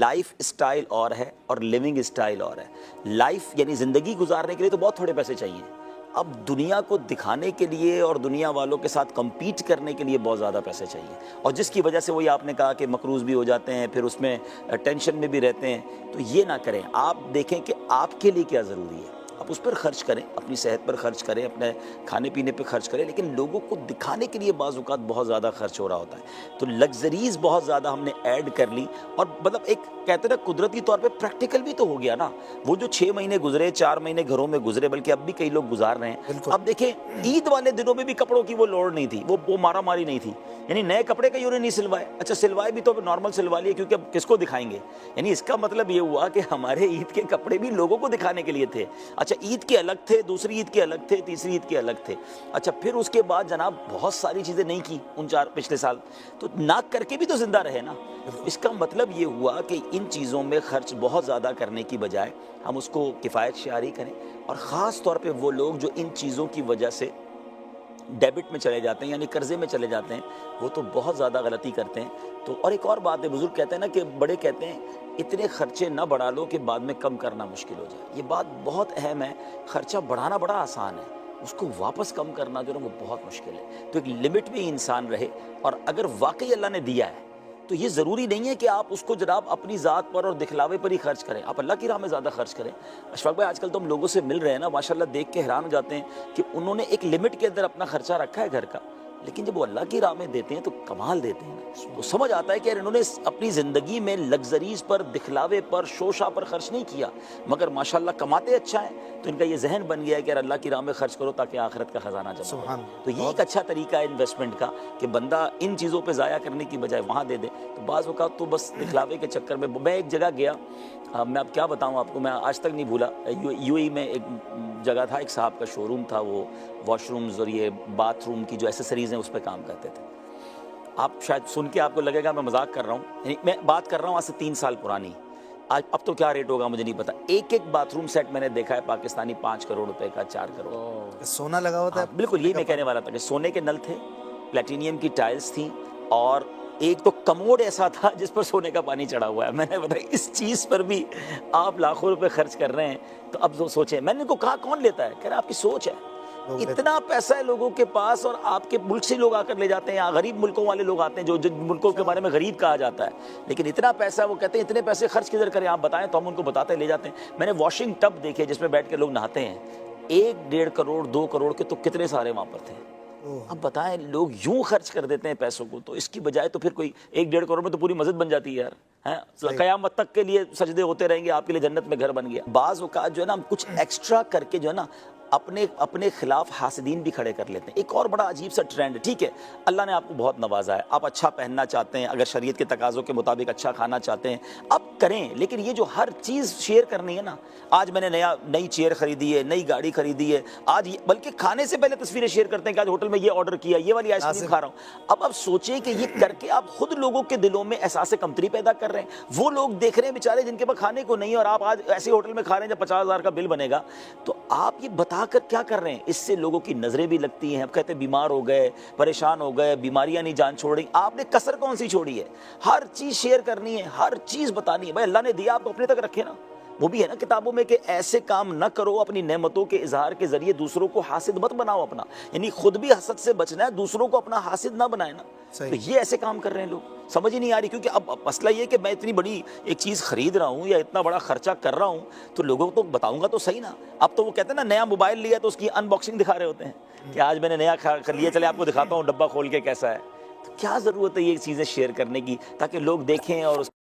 Life style اور ہے اور لیونگ اسٹائل اور ہے. لائف یعنی زندگی گزارنے کے لیے تو بہت تھوڑے پیسے چاہیے. اب دنیا کو دکھانے کے لیے اور دنیا والوں کے ساتھ کمپیٹ کرنے کے لیے بہت زیادہ پیسے چاہیے, اور جس کی وجہ سے وہی آپ نے کہا کہ مقروض بھی ہو جاتے ہیں, پھر اس میں ٹینشن میں بھی رہتے ہیں. تو یہ نہ کریں. آپ دیکھیں کہ آپ کے لیے کیا ضروری ہے, آپ اس پر خرچ کریں, اپنی صحت پر خرچ کریں, اپنے کھانے پینے پہ خرچ کریں, لیکن لوگوں کو دکھانے کے لیے بعض اوقات بہت زیادہ خرچ ہو رہا ہوتا ہے. تو لگژریز بہت زیادہ ہم نے ایڈ کر لی, اور مطلب ایک کہتے ہیں نا قدرتی طور پہ پریکٹیکل بھی تو ہو گیا نا. وہ جو 6 مہینے گزرے, 4 مہینے گھروں میں گزرے, بلکہ اب بھی کئی لوگ گزار رہے ہیں. اب دیکھیں عید والے دنوں میں بھی کپڑوں کی وہ لوڑ نہیں تھی, وہ مارا ماری نہیں تھی. یعنی نئے کپڑے کا انہوں نے نہیں سلوائے, اچھا سلوائے بھی تو نارمل سلوا لیے, کیونکہ اب کس کو دکھائیں گے. یعنی اس کا مطلب یہ ہوا کہ ہمارے عید کے کپڑے بھی لوگوں کو دکھانے کے لیے تھے. اچھا عید کے الگ تھے, دوسری عید کے الگ تھے, تیسری عید کے الگ تھے. اچھا پھر اس کے بعد جناب بہت ساری چیزیں نہیں کی ان 4 پچھلے سال, تو نہ کر کے بھی تو زندہ رہے نا. اس کا مطلب یہ ہوا کہ ان چیزوں میں خرچ بہت زیادہ کرنے کی بجائے ہم اس کو کفایت شعاری کریں, اور خاص طور پہ وہ لوگ جو ان چیزوں کی وجہ سے ڈیبٹ میں چلے جاتے ہیں, یعنی قرضے میں چلے جاتے ہیں, وہ تو بہت زیادہ غلطی کرتے ہیں. تو اور ایک اور بات ہے, بزرگ کہتے ہیں نا کہ بڑے کہتے ہیں اتنے خرچے نہ بڑھا لو کہ بعد میں کم کرنا مشکل ہو جائے. یہ بات بہت اہم ہے. خرچہ بڑھانا بڑا آسان ہے, اس کو واپس کم کرنا جو ہے وہ بہت مشکل ہے. تو ایک لمٹ میں انسان رہے, اور اگر واقعی اللہ نے دیا ہے تو یہ ضروری نہیں ہے کہ آپ اس کو جناب اپنی ذات پر اور دکھلاوے پر ہی خرچ کریں, آپ اللہ کی راہ میں زیادہ خرچ کریں. اشفاق بھائی آج کل تو ہم لوگوں سے مل رہے ہیں نا, ماشاءاللہ دیکھ کے حیران ہو جاتے ہیں کہ انہوں نے ایک لمٹ کے اندر اپنا خرچہ رکھا ہے گھر کا, لیکن جب وہ اللہ کی راہ میں دیتے ہیں تو کمال دیتے ہیں. وہ سمجھ آتا ہے کہ انہوں نے اپنی زندگی میں لگژریز پر, دکھلاوے پر, شوشا پر خرچ نہیں کیا, مگر ماشاءاللہ کماتے اچھا ہے. تو ان کا یہ ذہن بن گیا ہے کہ اللہ کی راہ میں خرچ کرو تاکہ آخرت کا خزانہ جمع ہو. تو یہ ایک اچھا طریقہ ہے انویسٹمنٹ کا کہ بندہ ان چیزوں پہ ضائع کرنے کی بجائے وہاں دے دے. تو بعض اوقات تو بس دکھلاوے کے چکر میں ایک جگہ گیا, میں اب کیا بتاؤں آپ کو, میں آج تک نہیں بھولا. یو اے میں ایک جگہ تھا, ایک صاحب کا شو روم تھا, وہ واش رومز اور یہ باتھ روم کی جو ایسیسریز ہیں اس پہ کام کرتے تھے. آپ شاید سن کے آپ کو لگے گا میں مذاق کر رہا ہوں, یعنی میں بات کر رہا ہوں آج سے 3 سال پرانی. آج اب تو کیا ریٹ ہوگا مجھے نہیں پتا. ایک باتھ روم سیٹ میں نے دیکھا ہے پاکستانی 5 کروڑ روپے کا, 4 کروڑ. سونا لگا ہوتا ہے. بالکل یہی میں کہنے والا تھا کہ سونے کے نل تھے, پلیٹینیم کی ٹائلز تھیں, اور ایک تو کموڈ ایسا تھا جس پر سونے کا پانی چڑھا ہوا ہے. میں نے بتایا اس چیز پر بھی آپ لاکھوں روپے خرچ کر رہے ہیں. تو اب سوچیں, میں نے ان کو کہا کون لیتا ہے, کہہ رہا آپ کی سوچ ہے. اتنا پیسہ ہے لوگوں کے پاس, اور آپ کے ملک سے لوگ آ کر لے جاتے ہیں, غریب ملکوں والے لوگ آتے ہیں جو ملکوں کے بارے میں غریب کہا جاتا ہے, لیکن اتنا پیسہ وہ کہتے ہیں اتنے پیسے خرچ کدھر کریں آپ بتائیں, تو ہم ان کو بتاتے ہیں لے جاتے ہیں. میں نے واشنگ ٹب دیکھے جس میں بیٹھ کے لوگ نہاتے ہیں, 1-1.5 کروڑ 2 کروڑ کے تو کتنے سارے وہاں پر تھے. اب بتائیں لوگ یوں خرچ کر دیتے ہیں پیسوں کو, تو اس کی بجائے تو پھر کوئی 1-1.5 کروڑ میں تو پوری مسجد بن جاتی ہے یار. قیامت تک کے لیے سجدے ہوتے رہیں گے, آپ کے لیے جنت میں گھر بن گیا. بعض اوقات جو ہے نا ہم کچھ ایکسٹرا کر کے جو ہے نا اپنے خلاف حاسدین بھی کھڑے کر لیتے ہیں. ایک اور بڑا عجیب سا ٹرینڈ ہے. ٹھیک ہے اللہ نے آپ کو بہت نوازا ہے, آپ اچھا پہننا چاہتے ہیں, اگر شریعت کے تقاضوں کے مطابق اچھا کھانا چاہتے ہیں آپ کریں, لیکن یہ جو ہر چیز شیئر کرنی ہے نا, آج میں نے نئی چیئر خریدی ہے, نئی گاڑی خریدی ہے آج, بلکہ کھانے سے پہلے تصویریں شیئر کرتے ہیں کہ آج ہوٹل میں یہ آرڈر کیا, یہ والی آئس کریم کھا رہا ہوں. اب آپ سوچیں کہ یہ کر کے آپ خود لوگوں کے دلوں میں احساس کمتری پیدا کر رہے ہیں. وہ لوگ دیکھ رہے ہیں بیچارے جن کے پاس کھانے کو نہیں, اور آپ آج ایسے ہوٹل میں کھا رہے ہیں جب 50,000 کا بل بنے گا. تو آپ یہ بتا کر کیا کر رہے ہیں, اس سے لوگوں کی نظریں بھی لگتی ہیں. اب کہتے ہیں بیمار ہو گئے, پریشان ہو گئے, بیماریاں نہیں جان چھوڑ رہی. آپ نے کسر کون سی چھوڑی ہے؟ ہر چیز شیئر کرنی ہے, ہر چیز بتانی ہے. بھائی اللہ نے دیا آپ کو اپنے تک رکھے نا. وہ بھی ہے نا کتابوں میں کہ ایسے کام نہ کرو, اپنی نعمتوں کے اظہار کے ذریعے دوسروں کو حاسد مت بناؤ اپنا, یعنی خود بھی حسد سے بچنا ہے, دوسروں کو اپنا حاسد نہ بنائے نا. تو یہ ایسے کام کر رہے ہیں لوگ, سمجھ ہی نہیں آ رہی. کیونکہ اب مسئلہ یہ کہ میں اتنی بڑی ایک چیز خرید رہا ہوں یا اتنا بڑا خرچہ کر رہا ہوں, تو لوگوں کو بتاؤں گا تو صحیح نا. اب تو وہ کہتے ہیں نا نیا موبائل لیا تو اس کی ان باکسنگ دکھا رہے ہوتے ہیں کہ آج میں نے نیا کر لیا, چلے آپ کو دکھاتا ہوں ڈبہ کھول کے کیسا ہے. تو کیا ضرورت ہے یہ چیزیں شیئر کرنے کی تاکہ لوگ دیکھیں اور